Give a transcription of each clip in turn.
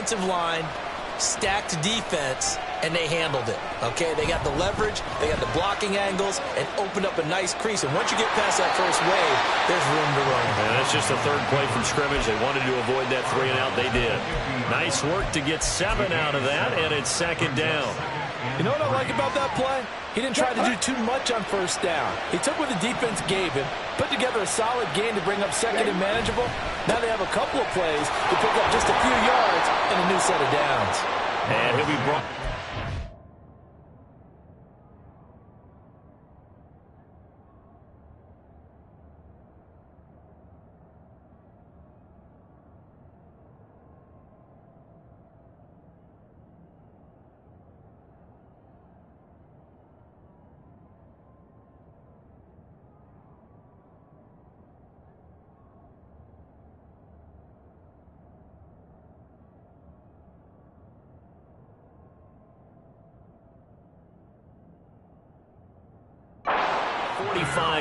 offensive line, stacked defense, and they handled it. Okay, they got the leverage, they got the blocking angles, and opened up a nice crease. And once you get past that first wave, there's room to roam. And that's just the third play from scrimmage. They wanted to avoid that 3-and-out. They did. Nice work to get 7 out of that, and it's second down. You know what I like about that play? He didn't try to do too much on first down. He took what the defense gave him, put together a solid game to bring up second and manageable. Now they have a couple of plays to pick up just a few yards and a new set of downs. And he'll be brought.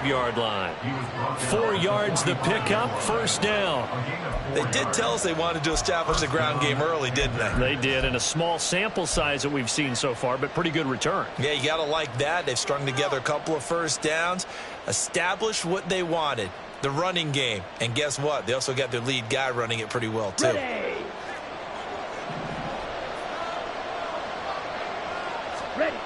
Yard line. 4 yards the pickup, first down. They did tell us they wanted to establish the ground game early, didn't they? They did, in a small sample size that we've seen so far, but pretty good return. Yeah, you got to like that. They've strung together a couple of first downs, established what they wanted, the running game. And guess what? They also got their lead guy running it pretty well, too. Ready.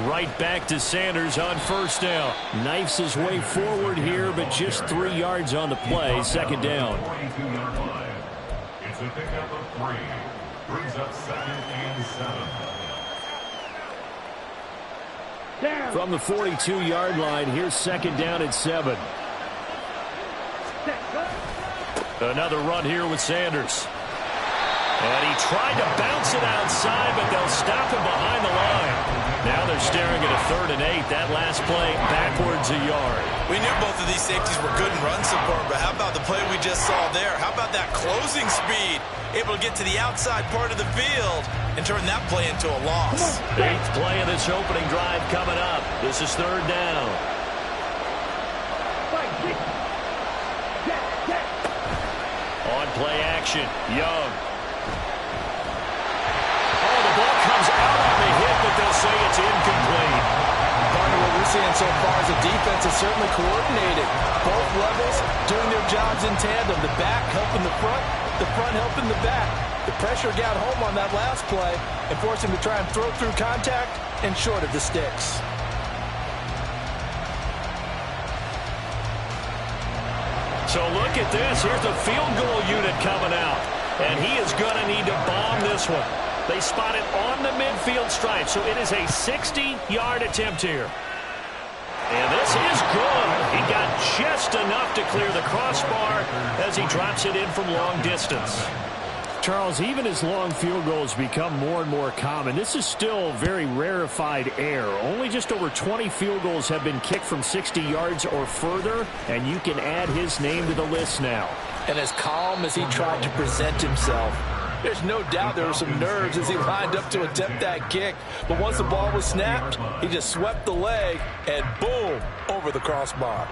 Right back to Sanders on first down. Knifes his way forward here, but just 3 yards on the play. Second down. It's a pickup of 3. Brings up 2nd and 7. From the 42-yard line, here's second down at 7. Another run here with Sanders. And he tried to bounce it outside, but they'll stop him behind the line. Now they're staring at a 3rd and 8. That last play backwards a yard. We knew both of these safeties were good in run support, but how about the play we just saw there? How about that closing speed? Able to get to the outside part of the field and turn that play into a loss. 8th play of this opening drive coming up. This is 3rd down. On play action, Young. Comes out on the hit, but they'll say it's incomplete. Part of what we're seeing so far is the defense is certainly coordinated. Both levels doing their jobs in tandem. The back helping the front helping the back. The pressure got home on that last play and forced him to try and throw through contact and short of the sticks. So look at this. Here's the field goal unit coming out. And he is going to need to bomb this one. They spot it on the midfield stripe, so it is a 60-yard attempt here. And this is good. He got just enough to clear the crossbar as he drops it in from long distance. Charles, even as long field goals become more and more common, this is still very rarefied air. Only just over 20 field goals have been kicked from 60 yards or further, and you can add his name to the list now. And as calm as he tried to present himself, there's no doubt there were some nerves as he lined up to attempt that kick. But once the ball was snapped, he just swept the leg and boom, over the crossbar.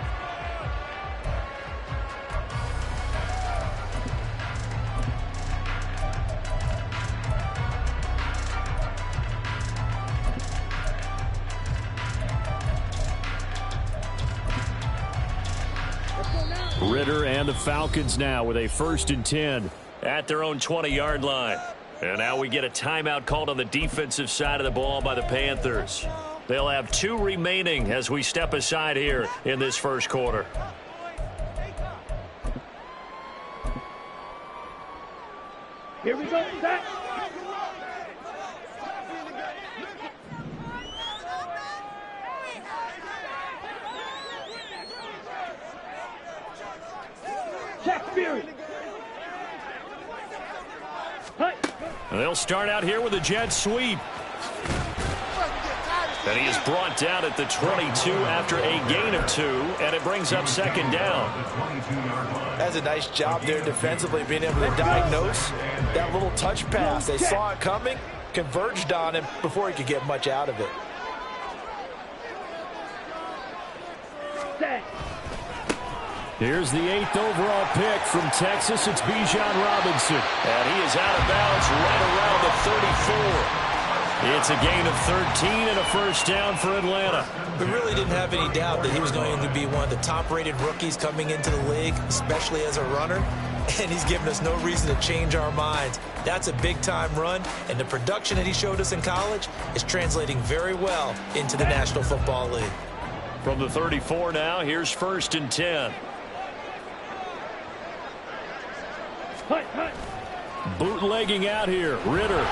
Ritter and the Falcons now with a 1st and 10 at their own 20-yard line. And now we get a timeout called on the defensive side of the ball by the Panthers. They'll have 2 remaining as we step aside here in this first quarter. Here we go, Zach. Check Fury. They'll start out here with a jet sweep. And he is brought down at the 22 after a gain of 2, and it brings up second down. That's a nice job there defensively, being able to diagnose that little touch pass. They saw it coming, converged on him before he could get much out of it. Here's the 8th overall pick from Texas. It's Bijan Robinson. And he is out of bounds right around the 34. It's a gain of 13 and a first down for Atlanta. We really didn't have any doubt that he was going to be one of the top-rated rookies coming into the league, especially as a runner. And he's given us no reason to change our minds. That's a big-time run, and the production that he showed us in college is translating very well into the National Football League. From the 34 now, here's 1st and 10. Bootlegging out here, Ritter.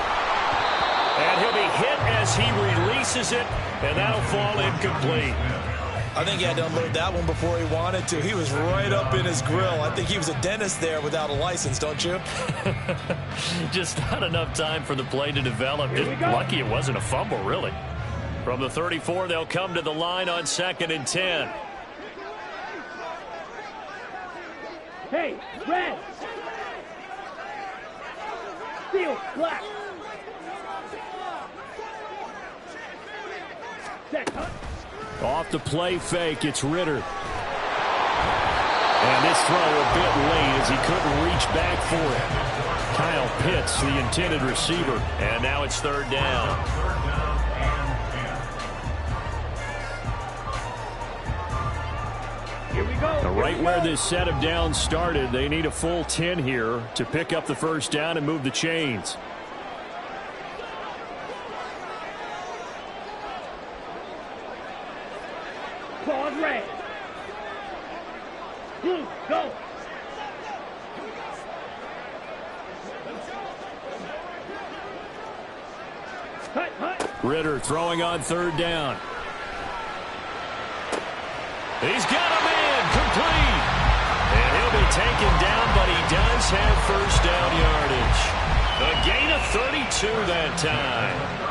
And he'll be hit as he releases it, and that'll fall incomplete. I think he had to unload that one before he wanted to. He was right up in his grill. I think he was a dentist there without a license, don't you? Just not enough time for the play to develop. Lucky it wasn't a fumble, really. From the 34, they'll come to the line on 2nd and 10. Hey, red. Steel, black. Set, huh? Off the play fake, it's Ritter. And this throw a bit late as he couldn't reach back for it. Kyle Pitts, the intended receiver. And now it's 3rd down. Here we go. Right where this set of downs started, they need a full 10 here to pick up the first down and move the chains. Claws red. Blue, go. Hut, hut. Ritter throwing on 3rd down. He's got him in, complete. And he'll be taken down, but he does have first down yardage. A gain of 32 that time.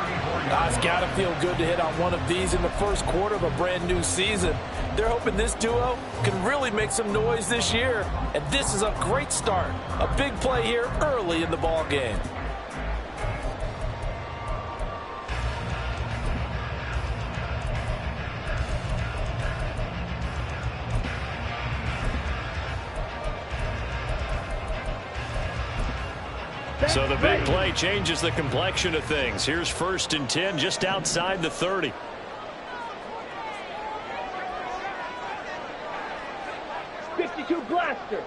It's got to feel good to hit on one of these in the first quarter of a brand new season. They're hoping this duo can really make some noise this year. And this is a great start. A big play here early in the ball game. So the big play changes the complexion of things. Here's 1st and 10 just outside the 30. .52 blaster.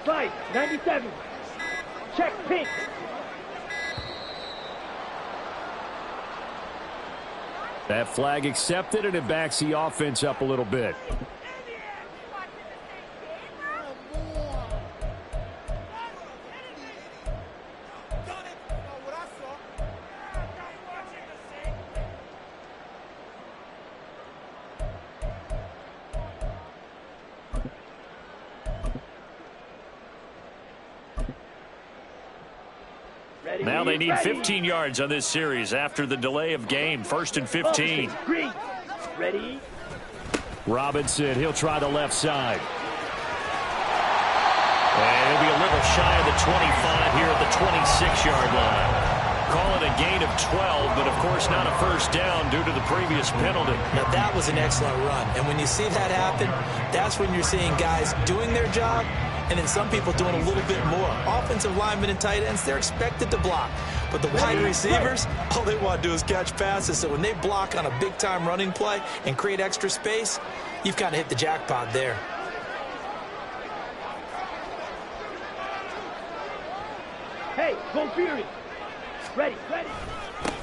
Fight 97. Check pink. That flag accepted, and it backs the offense up a little bit. Now they need 15 yards on this series after the delay of game. 1st and 15. Green. Ready. Robinson, he'll try the left side. And he'll be a little shy of the 25 here at the 26-yard line. Call it a gain of 12, but of course not a first down due to the previous penalty. Now that was an excellent run. And when you see that happen, that's when you're seeing guys doing their job and then some people doing a little bit more. Offensive linemen and tight ends, they're expected to block. But the wide receivers, all they want to do is catch passes. So when they block on a big-time running play and create extra space, you've kind of hit the jackpot there. Hey, go Fury. Ready, ready.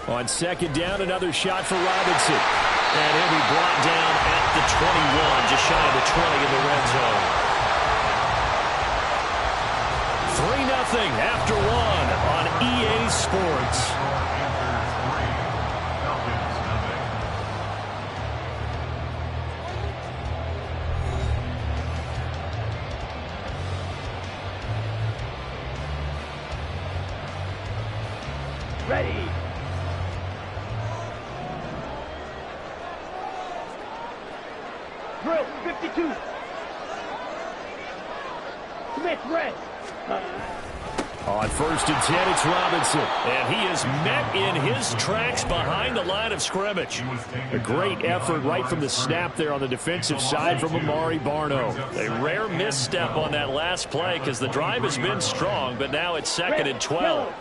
On 2nd down, another shot for Robinson. And he'll be brought down at the 21, just shy of the 20 in the red zone. 3-0 after 1 on EA Sports. Ready. Drill 52. Smith red. On 1st and 10, it's Robinson. And he is met in his tracks behind the line of scrimmage. A great effort right from the snap there on the defensive side from Amari Barno. A rare misstep on that last play because the drive has been strong, but now it's 2nd and 12.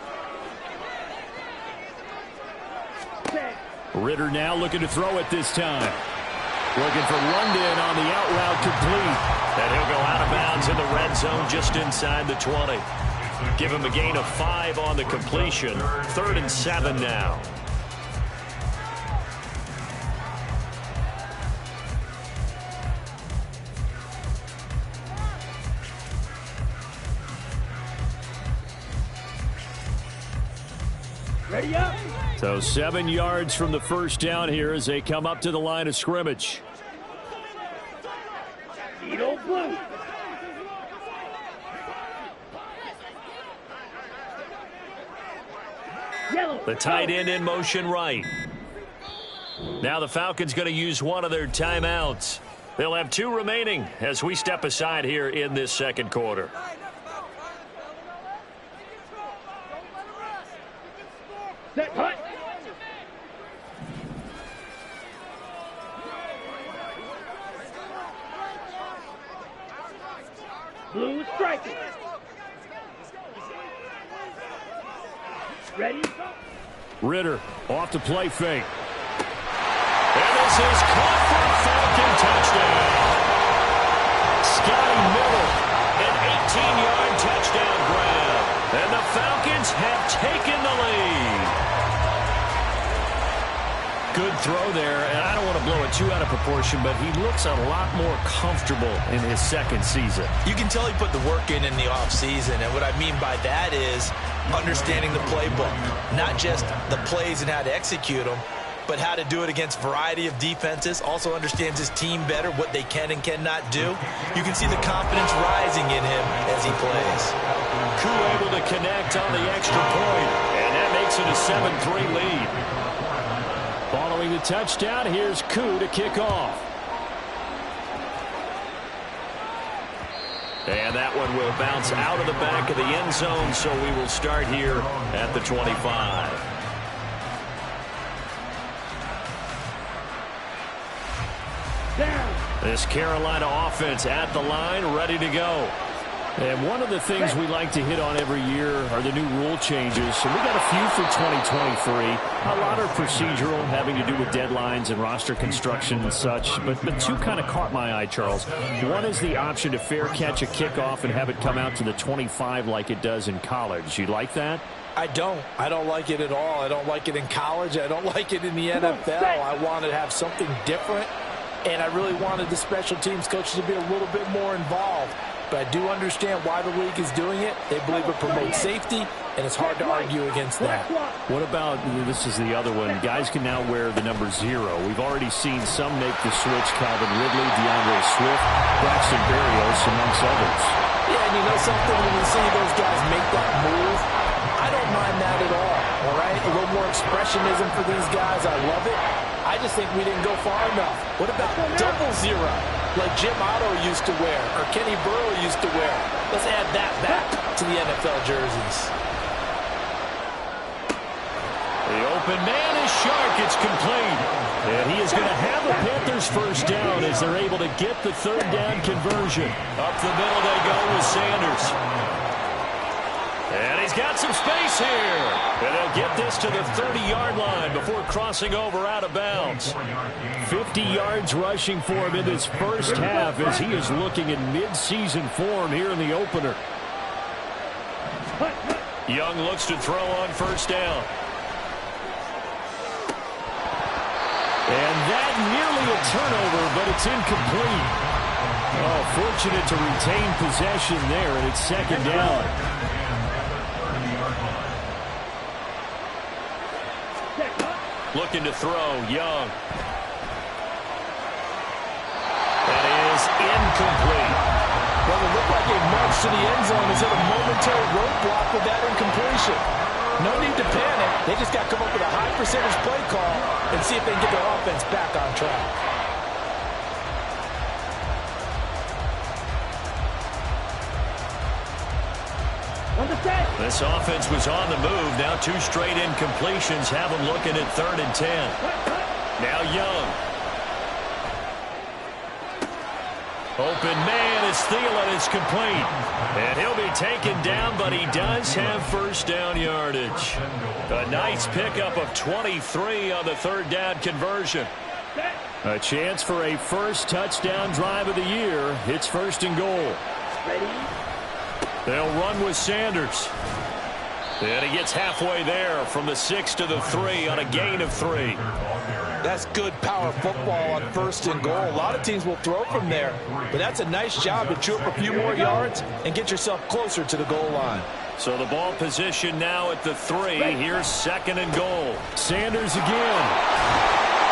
Ritter now looking to throw it this time. Looking for London on the out route complete. And he'll go out of bounds in the red zone just inside the 20. Give him a gain of 5 on the completion. 3rd and 7 now. Ready up. So 7 yards from the first down here as they come up to the line of scrimmage. Needle blue. Yellow. The tight end in motion right. Now the Falcons going to use one of their timeouts. They'll have 2 remaining as we step aside here in this 2nd quarter. Set hut. Blue striking. Ready? Ritter off the play fake. And this is caught for a Falcon touchdown. Scotty Miller, an 18-yard touchdown grab. And the Falcons have taken the lead. Good throw there, and I don't want to blow it too out of proportion, but he looks a lot more comfortable in his 2nd season. You can tell he put the work in the offseason, and what I mean by that is understanding the playbook, not just the plays and how to execute them, but how to do it against a variety of defenses. Also understands his team better, what they can and cannot do. You can see the confidence rising in him as he plays. Koo able to connect on the extra point, and that makes it a 7-3 lead. Following the touchdown, here's Koo to kick off. And that one will bounce out of the back of the end zone, so we will start here at the 25. Down. This Carolina offense at the line, ready to go. And one of the things we like to hit on every year are the new rule changes. So we got a few for 2023. A lot are procedural, having to do with deadlines and roster construction and such. But 2 kind of caught my eye, Charles. One is the option to fair catch a kickoff and have it come out to the 25 like it does in college. You like that? I don't like it at all. I don't like it in college. I don't like it in the NFL. I want to have something different. And I really wanted the special teams coaches to be a little bit more involved. But I do understand why the league is doing it. They believe it promotes safety, and it's hard to argue against that. What about, this is the other one, guys can now wear the number 0. We've already seen some make the switch, Calvin Ridley, DeAndre Swift, Braxton Berrios, amongst others. Yeah, and you know something, when you see those guys make that move, I don't mind that at all right? A little more expressionism for these guys. I love it. I just think we didn't go far enough. What about double 0, like Jim Otto used to wear or Kenny Burrow used to wear? Let's add that back to the NFL jerseys. The open man is Shark. It's complete. And he is going to have the Panthers first down as they're able to get the third down conversion. Up the middle they go with Sanders. And he's got some space here. And they'll get this to the 30-yard line before crossing over out of bounds. 50 yards rushing for him in this first half as he is looking in mid-season form here in the opener. Young looks to throw on first down. And that nearly a turnover, but it's incomplete. Oh, fortunate to retain possession there, and it's second down. Looking to throw, Young. That is incomplete. Well, it looked like a march to the end zone is at a momentary roadblock with that incompletion. No need to panic. They just got to come up with a high percentage play call and see if they can get their offense back on track. On the set. This offense was on the move. Now 2 straight incompletions have them looking at 3rd and 10. Now Young. Open man is Thielen. It's complete. And he'll be taken down, but he does have first down yardage. A nice pickup of 23 on the 3rd down conversion. A chance for a first touchdown drive of the year. It's 1st and goal. Ready. They'll run with Sanders. And he gets halfway there from the 6 to the 3 on a gain of 3. That's good power football on 1st and goal. A lot of teams will throw from there, but that's a nice job to chew up a few more yards and get yourself closer to the goal line. So the ball position now at the 3. Here's 2nd and goal. Sanders again.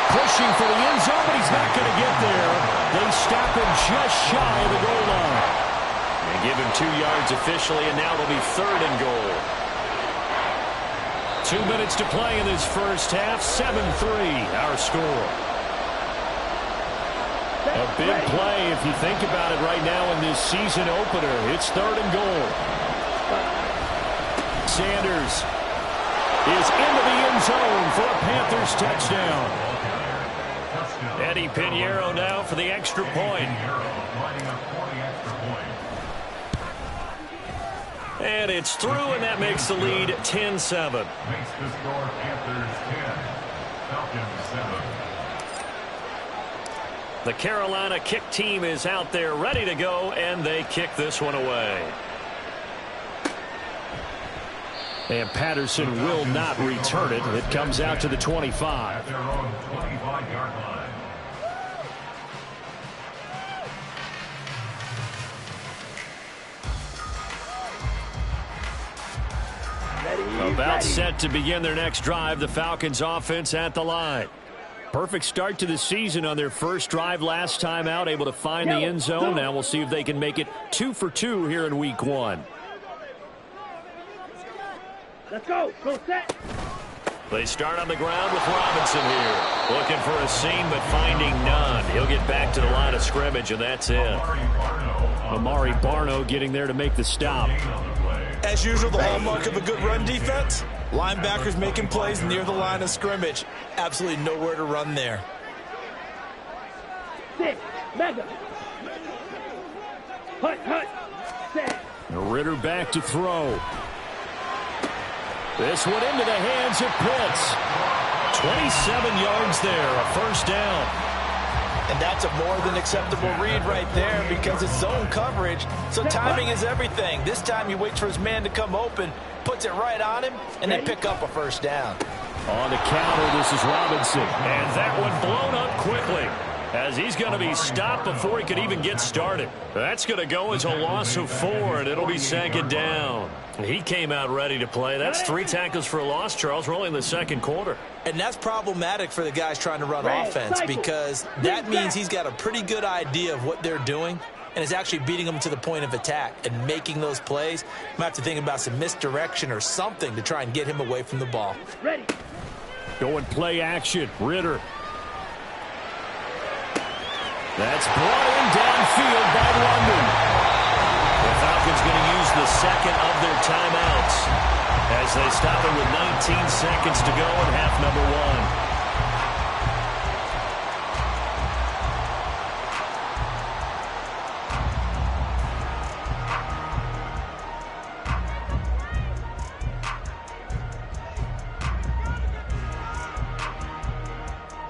Pushing for the end zone, but he's not going to get there. They stop him just shy of the goal line. They give him 2 yards officially, and now it'll be 3rd and goal. 2 minutes to play in this first half. 7-3, our score. A big play if you think about it right now in this season opener. It's 3rd and goal. Sanders is into the end zone for a Panthers touchdown. Eddie Pinheiro now for the extra point. And it's through, and that makes the lead 10-7. Makes the score Panthers 10, Falcons 7. The Carolina kick team is out there ready to go, and they kick this one away. And Patterson will not return it. It comes out to the 25. At their own 25-yard line. About set to begin their next drive, the Falcons offense at the line. Perfect start to the season on their first drive last time out, able to find the end zone. Now we'll see if they can make it 2 for 2 here in week 1. Let's go. Go set. They start on the ground with Robinson here. Looking for a seam, but finding none. He'll get back to the line of scrimmage, and that's it. Amari Barno getting there to make the stop. As usual, the hallmark of a good run defense, linebackers making plays near the line of scrimmage. Absolutely nowhere to run there. 6. Mega. Hut. Set. Ritter back to throw. This one into the hands of Pitts. 27 yards there, a first down. And that's a more than acceptable read right there because it's zone coverage, so timing is everything. This time he waits for his man to come open, puts it right on him, and then pick up a first down. On the counter, this is Robinson. And that one blown up quickly as he's going to be stopped before he could even get started. That's going to go as a loss of 4, and it'll be 2nd down. He came out ready to play. That's 3 tackles for a loss, Charles. We're only in the 2nd quarter. And that's problematic for the guys trying to run offense because that means he's got a pretty good idea of what they're doing and is actually beating them to the point of attack and making those plays. Might have to think about some misdirection or something to try and get him away from the ball. Ready. Going play action. Ritter. That's brought in downfield by London. The Falcons going to use the 2nd of their timeouts as they stop it with 19 seconds to go in half number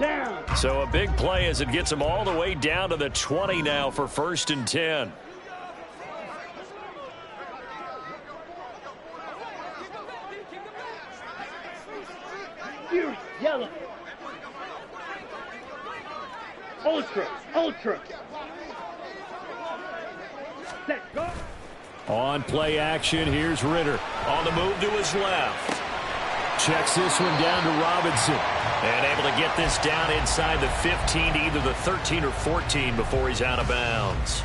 1. Down. So a big play as it gets them all the way down to the 20 now for 1st and 10. Yellow. Ultra. Set. Go. On play action, here's Ritter. On the move to his left. Checks this one down to Robinson. And able to get this down inside the 15 to either the 13 or 14 before he's out of bounds.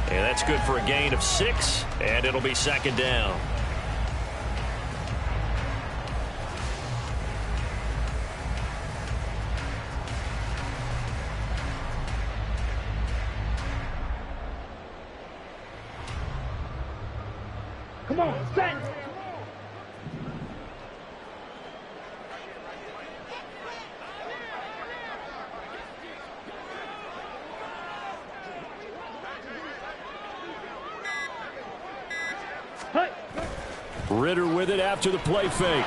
And that's good for a gain of 6, and it'll be 2nd down. Come on, set. Hey. Ritter with it after the play fake.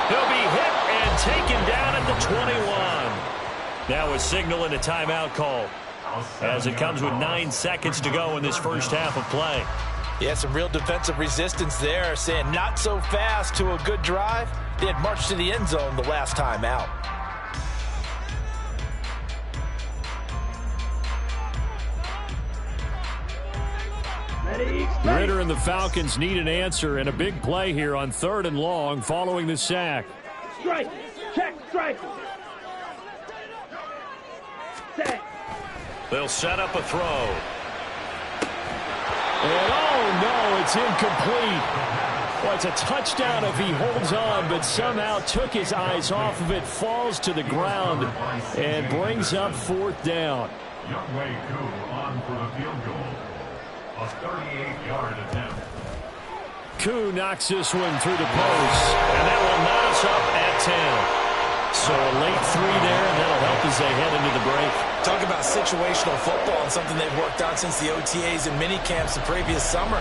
He'll be hit and taken down at the 21. Now a signal and a timeout call as it comes with 9 seconds to go in this first half of play. Yeah, some real defensive resistance there, saying not so fast to a good drive. They had marched to the end zone the last time out. Ritter and the Falcons need an answer, and a big play here on 3rd and long following the sack. Strike. Check. Strike. Set. They'll set up a throw. And oh no, it's incomplete. Well, it's a touchdown if he holds on, but somehow took his eyes off of it, falls to the ground, and brings up 4th down. Youngway Koo on for the field goal. A 38-yard attempt. Koo knocks this one through the post, and that will knot us up at 10. So a late 3 there, and that'll help as they head into the break. Talk about situational football and something they've worked out since the OTAs and mini camps the previous summer.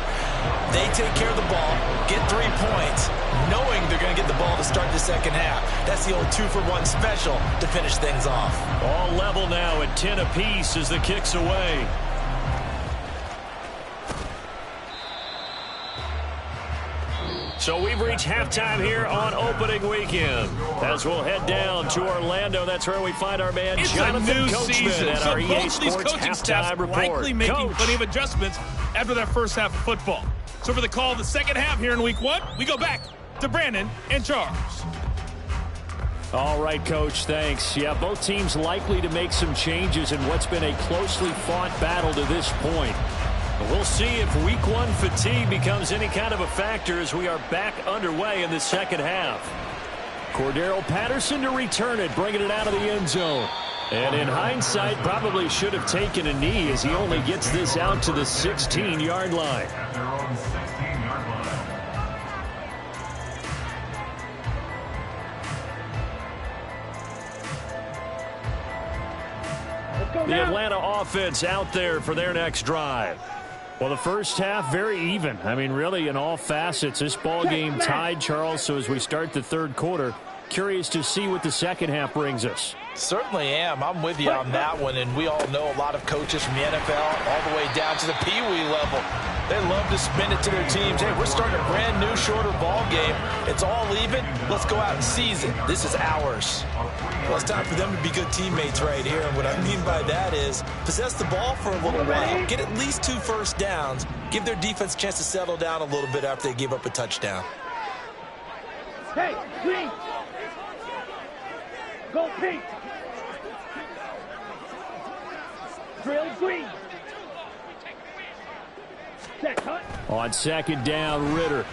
They take care of the ball, get 3 points, knowing they're going to get the ball to start the second half. That's the old 2-for-1 special to finish things off. All level now at 10 apiece as the kick's away. So we've reached halftime here on opening weekend. As we'll head down to Orlando, that's where we find our man Jonathan Coachman at our EA Sports halftime report. Likely making Coach. plenty of adjustments after that first half of football. So for the call of the second half here in week 1, we go back to Brandon and Charles. All right, Coach, thanks. Yeah, both teams likely to make some changes in what's been a closely fought battle to this point. We'll see if week 1 fatigue becomes any kind of a factor as we are back underway in the second half. Cordero Patterson to return it, bringing it out of the end zone. And in hindsight, probably should have taken a knee as he only gets this out to the 16-yard line. At their own 16-yard line. Let's go The now. Atlanta offense out there for their next drive. Well, the first half, very even. I mean, really, in all facets, this ball game tied, Charles. So as we start the 3rd quarter, curious to see what the second half brings us. Certainly am. I'm with you on that one, and we all know a lot of coaches from the NFL all the way down to the Pee Wee level. They love to spin it to their teams. Hey, we're starting a brand new, shorter ball game. It's all even. Let's go out and seize it. This is ours. Well, it's time for them to be good teammates right here. And what I mean by that is possess the ball for a little while, get at least 2 first downs, give their defense a chance to settle down a little bit after they give up a touchdown. Hey, green. Go pink. Drill green. Set, cut. On second down, Ritter.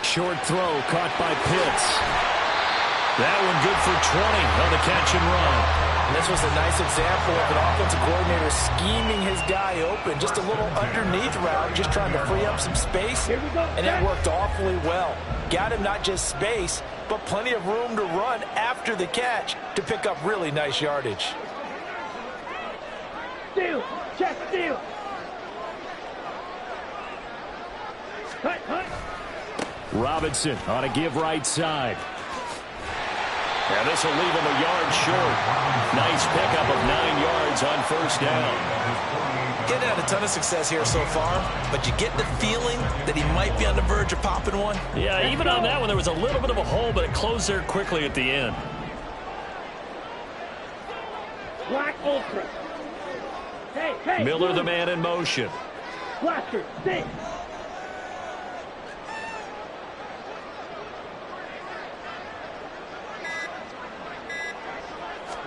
Short throw caught by Pitts. That one good for 20 on the catch and run. And this was a nice example of an offensive coordinator scheming his guy open. Just a little underneath route, just trying to free up some space. Here we go. And it worked awfully well. Got him not just space, but plenty of room to run after the catch to pick up really nice yardage. Steal. Check, steal. Cut, cut. Robinson on a give right side. And this will leave him a yard short. Nice pickup of 9 yards on first down. Getting had a ton of success here so far, but you get the feeling that he might be on the verge of popping one. Yeah, even on that one, there was a little bit of a hole, but it closed there quickly at the end. Black Ultra. Hey, hey. Miller, the man in motion. Blaster, stay.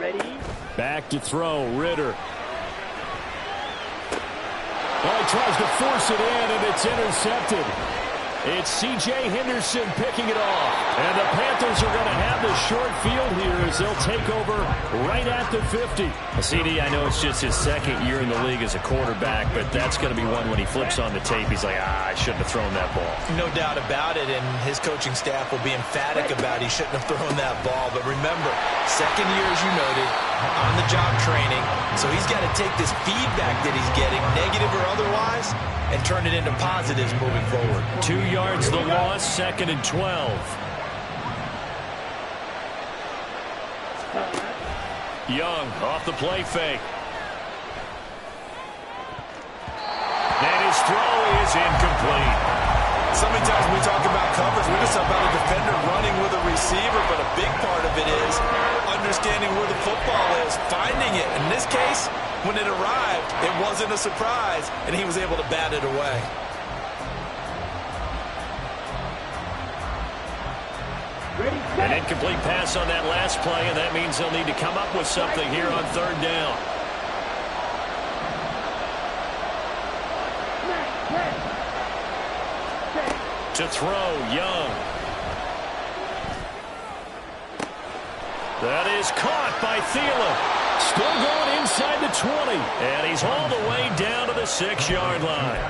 Ready? Back to throw, Ritter. Well, he tries to force it in, and it's intercepted. It's C.J. Henderson picking it off. And the Panthers are going to have the short field here as they'll take over right at the 50. CD, I know it's just his second year in the league as a quarterback, but that's going to be one when he flips on the tape. He's like, I shouldn't have thrown that ball. No doubt about it, and his coaching staff will be emphatic about he shouldn't have thrown that ball. But remember, second year, as you noted, on-the-job training, so he's got to take this feedback that he's getting, negative or otherwise, and turn it into positives moving forward. 2 yards the loss, 2nd and 12. Young off the play fake. And his throw is incomplete. So many times when we talk about coverage, we're just about a defender running with a receiver, but a big part of it is understanding where the football is, finding it. In this case, when it arrived, it wasn't a surprise, and he was able to bat it away. An incomplete pass on that last play, and that means they'll need to come up with something here on 3rd down. To throw, Young. That is caught by Thielen. Still going inside the 20. And he's all the way down to the 6-yard line.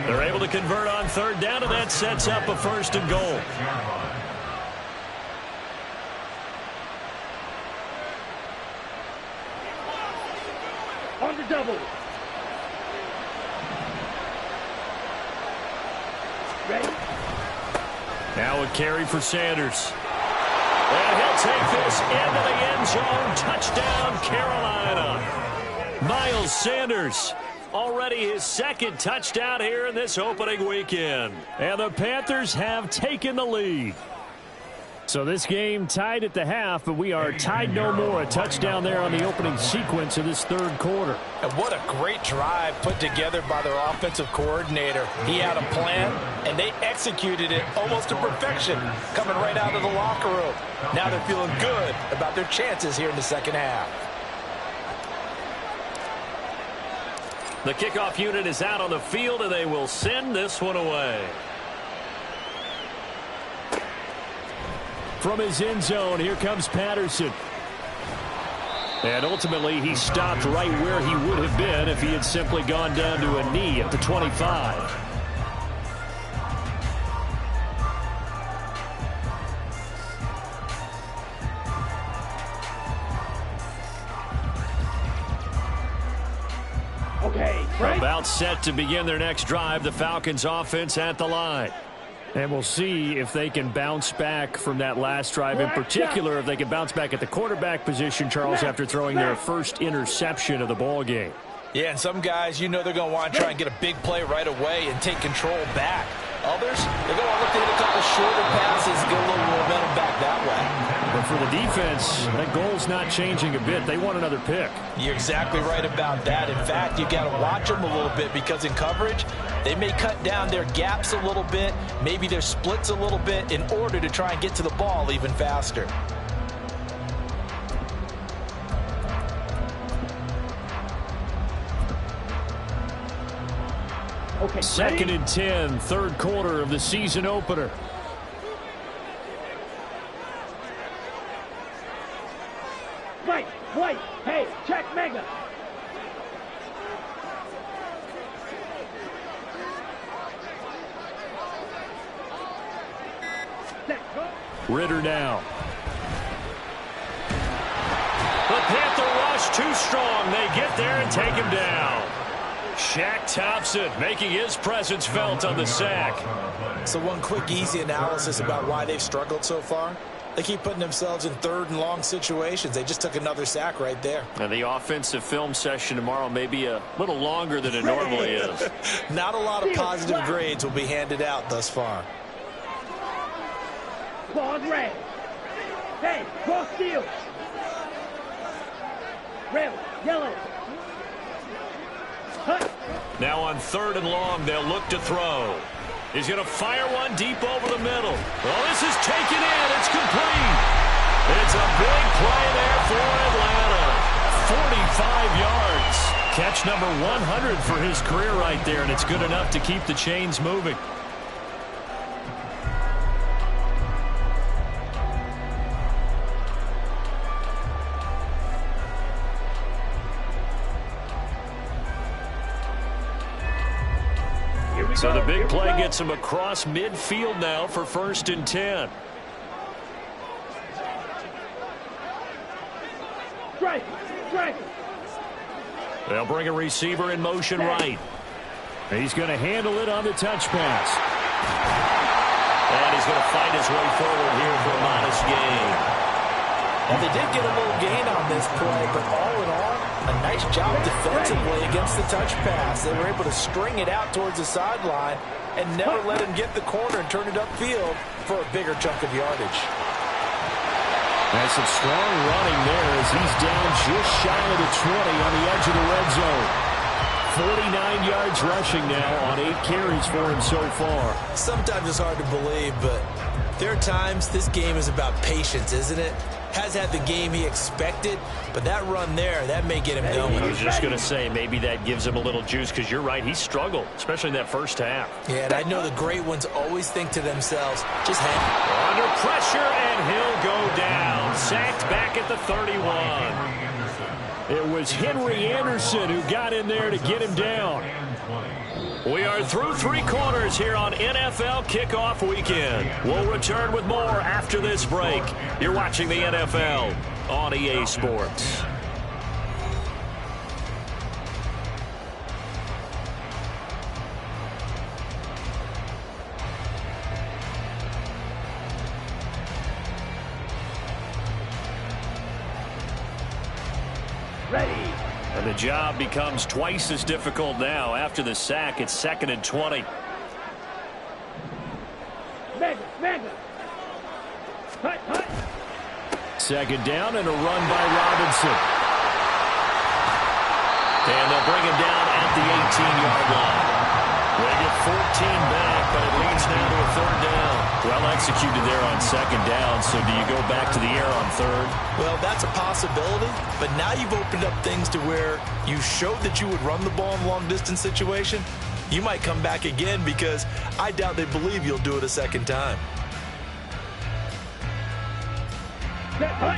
They're able to convert on 3rd down, and that sets up a 1st and goal. On the double. Ready? Now a carry for Sanders. And he'll take this into the end zone. Touchdown, Carolina. Miles Sanders, already his 2nd touchdown here in this opening weekend. And the Panthers have taken the lead. So this game tied at the half, but we are tied no more. A touchdown there on the opening sequence of this 3rd quarter. And what a great drive put together by their offensive coordinator. He had a plan, and they executed it almost to perfection, coming right out of the locker room. Now they're feeling good about their chances here in the 2nd half. The kickoff unit is out on the field, and they will send this one away. From his end zone, here comes Patterson. And ultimately, he stopped right where he would have been if he had simply gone down to a knee at the 25. Okay, right. About set to begin their next drive, the Falcons offense at the line. And we'll see if they can bounce back from that last drive. In particular, if they can bounce back at the quarterback position, Charles, after throwing their first interception of the ball game. Yeah, and some guys, you know they're going to want to try and get a big play right away and take control back. Others, they're going to look to hit a couple shorter passes, get a little momentum back that way. But for the defense, that goal's not changing a bit. They want another pick. You're exactly right about that. In fact, you got to watch them a little bit because in coverage, they may cut down their gaps a little bit, maybe their splits a little bit in order to try and get to the ball even faster. Okay, 2nd and 10, 3rd quarter of the season opener. White, hey, check Mega. Ritter now. The Panther rush too strong. They get there and take him down. Shaq Thompson making his presence felt on the sack. So one quick, easy analysis about why they've struggled so far. They keep putting themselves in 3rd and long situations. They just took another sack right there. And the offensive film session tomorrow may be a little longer than it normally is. Not a lot of positive grades will be handed out thus far. Ball's red. Hey, cross field. Red, yellow. Cut. Now on 3rd and long, they'll look to throw. He's going to fire one deep over the middle. Well, this is taken in. It's complete. It's a big play there for Atlanta. 45 yards. Catch number 100 for his career right there, and it's good enough to keep the chains moving. So the big play gets him across midfield now for 1st and 10. Strike. They'll bring a receiver in motion right. He's going to handle it on the touch pass. And he's going to fight his way forward here for a modest gain. And they did get a little gain on this play, but all in all, a nice job defensively against the touch pass. They were able to string it out towards the sideline and never let him get the corner and turn it upfield for a bigger chunk of yardage. That's some strong running there as he's down just shy of the 20 on the edge of the red zone. 49 yards rushing now on 8 carries for him so far. Sometimes it's hard to believe, but there are times this game is about patience, isn't it? Has had the game he expected, but that run there, that may get him going. I was just going to say, maybe that gives him a little juice, because you're right, he struggled, especially in that first half. Yeah, and I know the great ones always think to themselves, just hang. Under pressure, and he'll go down. Sacked back at the 31. It was Henry Anderson who got in there to get him down. We are through 3 quarters here on NFL Kickoff Weekend. We'll return with more after this break. You're watching the NFL on EA Sports. Ready. And the job becomes twice as difficult now. After the sack, it's 2nd and 20. Mega. Hut. 2nd down and a run by Robinson. And they'll bring him down at the 18-yard line. They get 14 back, but it leads now to a 3rd down. Well executed there on 2nd down, so do you go back to the air on 3rd? Well, that's a possibility, but now you've opened up things to where you showed that you would run the ball in a long-distance situation. You might come back again because I doubt they believe you'll do it a 2nd time.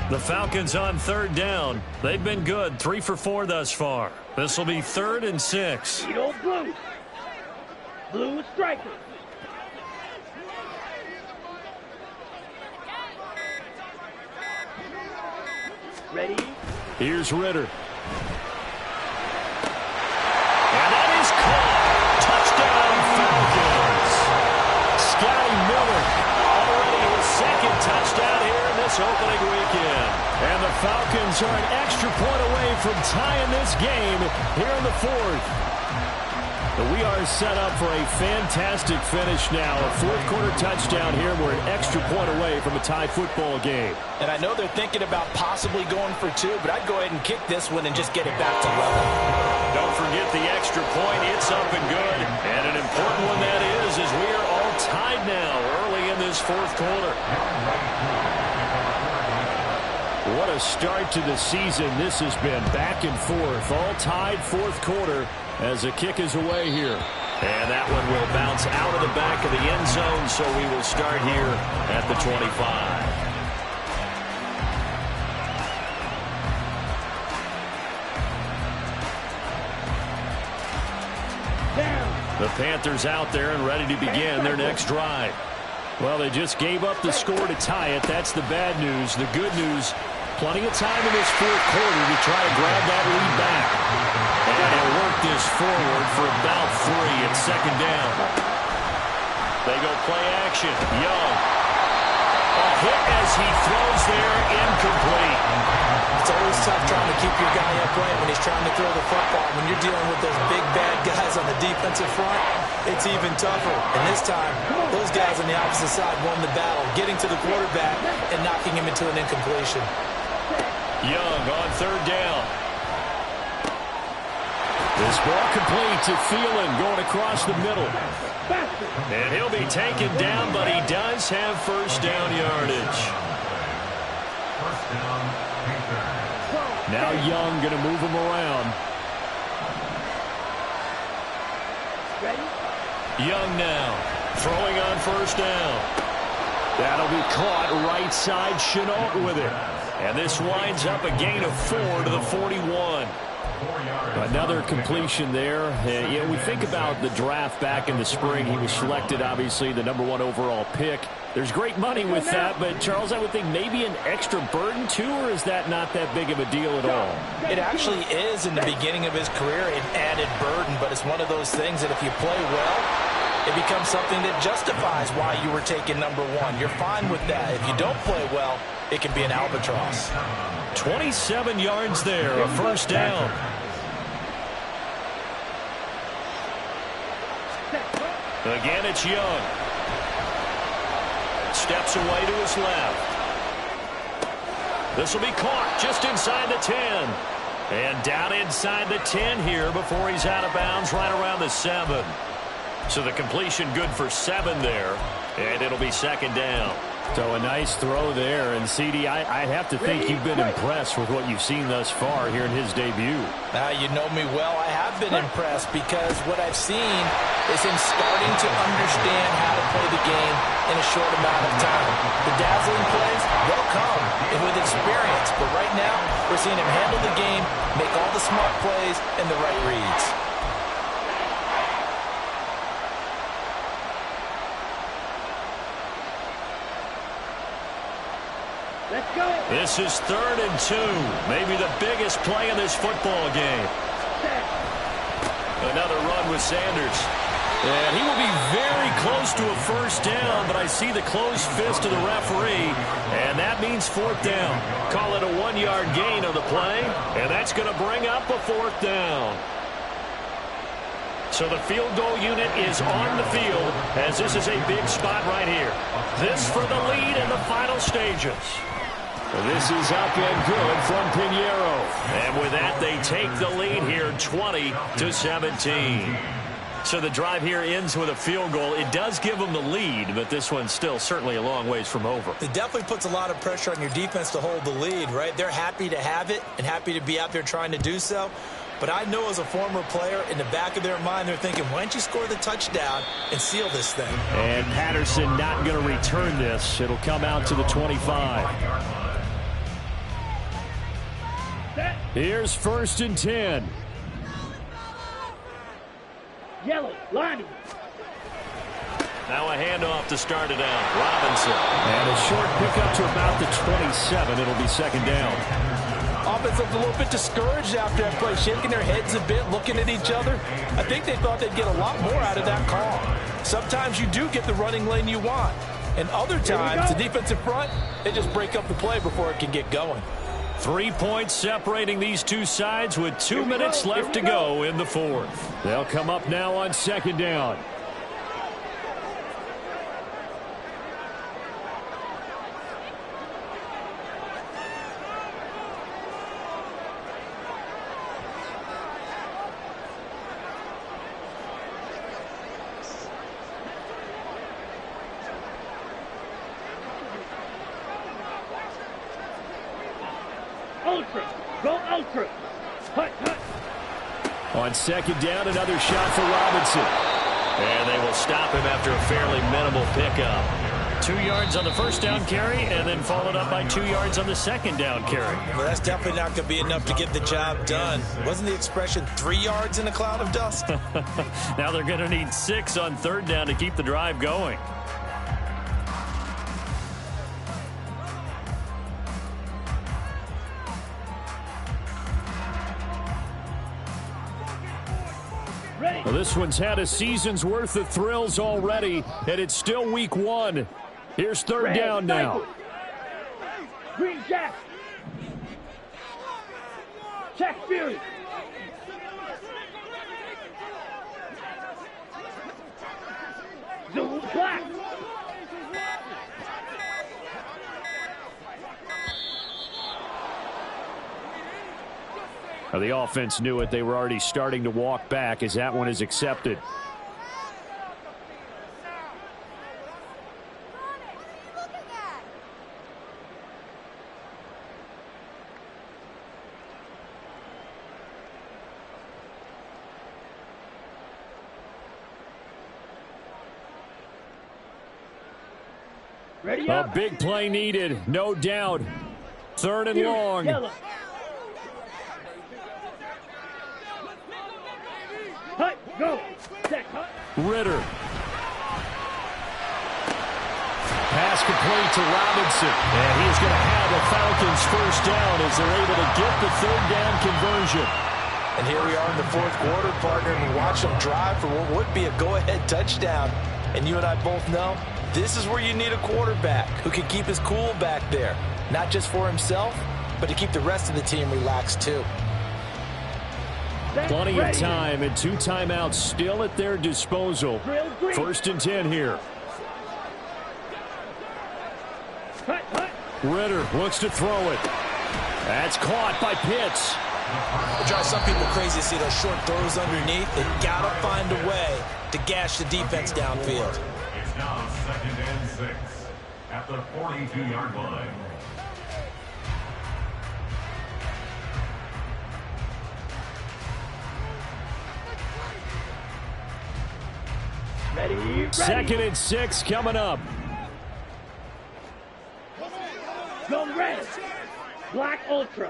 The Falcons on 3rd down. They've been good, 3 for 4 thus far. This will be 3rd and 6. Eat old blue. Blue striker. Ready? Here's Ritter. And that is caught. Touchdown, Falcons. Scotty Miller already his 2nd touchdown here in this opening weekend. And the Falcons are an extra point away from tying this game here in the 4th. We are set up for a fantastic finish now. A 4th quarter touchdown here. We're an extra point away from a tie football game. And I know they're thinking about possibly going for 2, but I'd go ahead and kick this one and just get it back to level. Don't forget the extra point. It's up and good. And an important one that is we are all tied now early in this 4th quarter. What a start to the season this has been. Back and forth. All tied 4th quarter as the kick is away here. And that one will bounce out of the back of the end zone, so we will start here at the 25. The Panthers out there and ready to begin their next drive. Well, they just gave up the score to tie it. That's the bad news. The good news, plenty of time in this 4th quarter to try to grab that lead back. And they'll work this forward for about 3 at 2nd down. They go play action. Young. A hit as he throws there, incomplete. It's always tough trying to keep your guy upright when he's trying to throw the football. When you're dealing with those big, bad guys on the defensive front, it's even tougher. And this time, those guys on the opposite side won the battle, getting to the quarterback and knocking him into an incompletion. Young on 3rd down. This ball complete to Thielen going across the middle. And he'll be taken down, but he does have 1st down yardage. Now Young going to move him around. Young now throwing on 1st down. That'll be caught right side. Chenault with it. And this winds up a gain of 4 to the 41. Another completion there. We think about the draft back in the spring. He was selected, obviously, the #1 overall pick. There's great money with that, but, Charles, I would think maybe an extra burden, too, or is that not that big of a deal at all? It actually is in the beginning of his career, an added burden, but it's one of those things that if you play well, it becomes something that justifies why you were taken #1. You're fine with that. If you don't play well, it can be an albatross. 27 yards there, a first down. Again, it's Young. Steps away to his left. This will be caught just inside the 10. And down inside the 10 here before he's out of bounds right around the 7. So the completion good for 7 there. And it'll be second down. So a nice throw there. And, CD, I'd have to think you've been impressed with what you've seen thus far here in his debut. Now, you know me well. I have been impressed because what I've seen is him starting to understand how to play the game in a short amount of time. The dazzling plays, they'll come with experience. But right now, we're seeing him handle the game, make all the smart plays, and the right reads. Let's go. This is 3rd and 2. Maybe the biggest play in this football game. Another run with Sanders. And he will be very close to a first down, but I see the closed fist of the referee, and that means 4th down. Call it a 1-yard gain on the play, and that's going to bring up a 4th down. So the field goal unit is on the field, as this is a big spot right here. This for the lead in the final stages. This is up and good from Pinheiro. And with that, they take the lead here 20-17. So the drive here ends with a field goal. It does give them the lead, but this one's still certainly a long ways from over. It definitely puts a lot of pressure on your defense to hold the lead, right? They're happy to have it and happy to be out there trying to do so. But I know as a former player, in the back of their mind, they're thinking, why don't you score the touchdown and seal this thing? And Patterson not going to return this. It'll come out to the 25. Here's 1st and 10. Yellow, lining. Now a handoff to start it out. Robinson. And a short pickup to about the 27. It'll be second down. Offense looked a little bit discouraged after that play, shaking their heads a bit, looking at each other. I think they thought they'd get a lot more out of that call. Sometimes you do get the running lane you want. And other times, the defensive front, they just break up the play before it can get going. 3 points separating these two sides with 2 minutes left to go in the 4th. They'll come up now on second down. Ultra. Go ultra. Hut, hut. On second down, another shot for Robinson. And they will stop him after a fairly minimal pickup. 2 yards on the first down carry, and then followed up by 2 yards on the second down carry. Well, that's definitely not going to be enough to get the job done. Wasn't the expression 3 yards in a cloud of dust? Now they're going to need 6 on 3rd down to keep the drive going. Well, this one's had a season's worth of thrills already, and it's still week 1. Here's 3rd down now. Green Jack. Check Fury. Zoom black. Now, the offense knew it. They were already starting to walk back as that one is accepted. Ready A up. big play needed, no doubt. 3rd and long. Yellow. Go. Set. Cut. Ritter. Pass complete to Robinson. And he's going to have the Falcons first down as they're able to get the third down conversion. And here we are in the fourth quarter, partner, and we watch them drive for what would be a go-ahead touchdown. And you and I both know this is where you need a quarterback who can keep his cool back there. Not just for himself, but to keep the rest of the team relaxed too. Plenty of time and 2 timeouts still at their disposal. First and 10 here. Ritter looks to throw it. That's caught by Pitts. It drives some people crazy to see those short throws underneath. They got to find a way to gash the defense downfield. It's now 2nd and 6 at the 42-yard line. Ready. 2nd and 6 coming up. Go red. Black Ultra.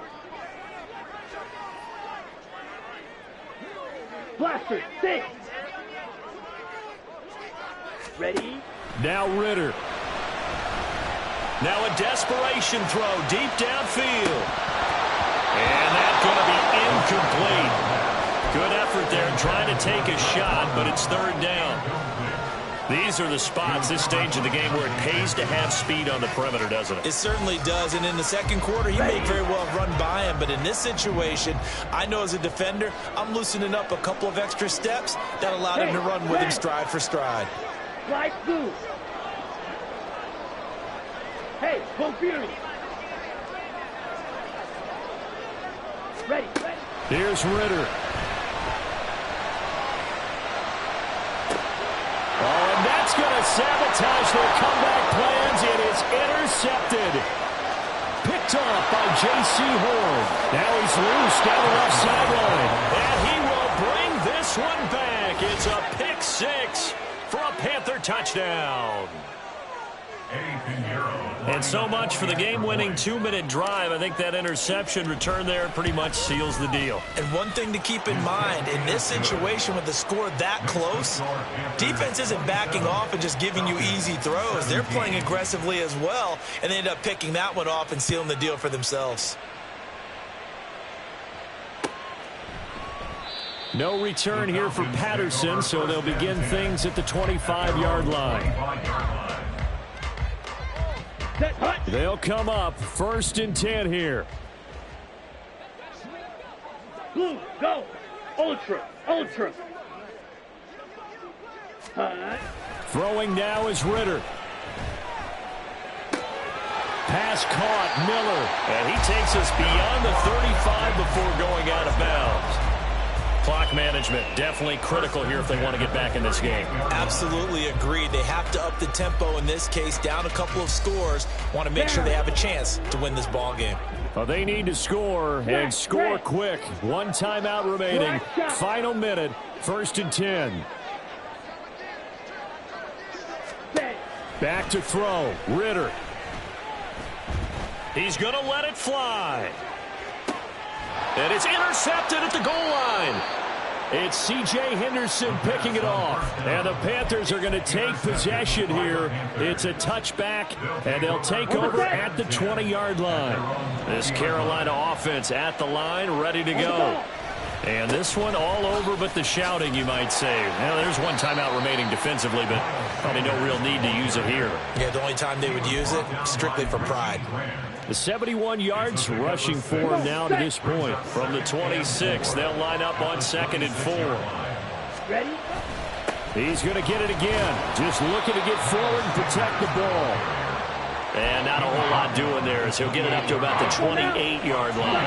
Blaster. 6. Ready. Now Ritter. Now a desperation throw deep downfield. And that's going to be incomplete. Good effort there trying to take a shot, but it's third down. These are the spots, this stage of the game, where it pays to have speed on the perimeter, doesn't it? It certainly does, and in the second quarter, he may very well run by him, but in this situation, I know as a defender, I'm loosening up a couple of extra steps that allowed him to run with him stride for stride. Fly blue. Hey, go Fury. Ready. Here's Ritter. Oh, and that's going to sabotage their comeback plans. It is intercepted. Picked off by J.C. Horn. Now he's loose down the left sideline. And he will bring this one back. It's a pick 6 for a Panther touchdown. And so much for the game-winning 2-minute drive. I think that interception return there pretty much seals the deal. And one thing to keep in mind, in this situation with the score that close, defense isn't backing off and just giving you easy throws. They're playing aggressively as well, and they end up picking that one off and sealing the deal for themselves. No return here for Patterson, so they'll begin things at the 25-yard line. They'll come up 1st and 10 here. Blue, go. Ultra. Throwing now is Ritter. Pass caught, Miller. And he takes us beyond the 35 before going out of bounds. Clock management definitely critical here if they want to get back in this game. Absolutely agreed. They have to up the tempo in this case, down a couple of scores. Want to make sure they have a chance to win this ball game. Well, they need to score and score quick. 1 timeout remaining. Final minute. 1st and 10. Back to throw. Ritter. He's going to let it fly. And it's intercepted at the goal line. It's C.J. Henderson picking it off. And the Panthers are going to take possession here. It's a touchback, and they'll take over at the 20-yard line. This Carolina offense at the line, ready to go. And this one all over but the shouting, you might say. Now, there's 1 timeout remaining defensively, but probably no real need to use it here. Yeah, the only time they would use it, strictly for pride. The 71 yards rushing for him now to this point. From the 26, they'll line up on 2nd and 4. Ready? He's going to get it again. Just looking to get forward and protect the ball. And not a whole lot doing there as he'll get it up to about the 28-yard line.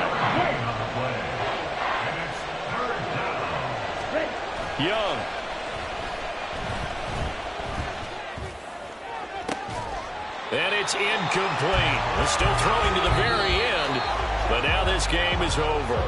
Young. And it's incomplete. They're still throwing to the very end, but now this game is over.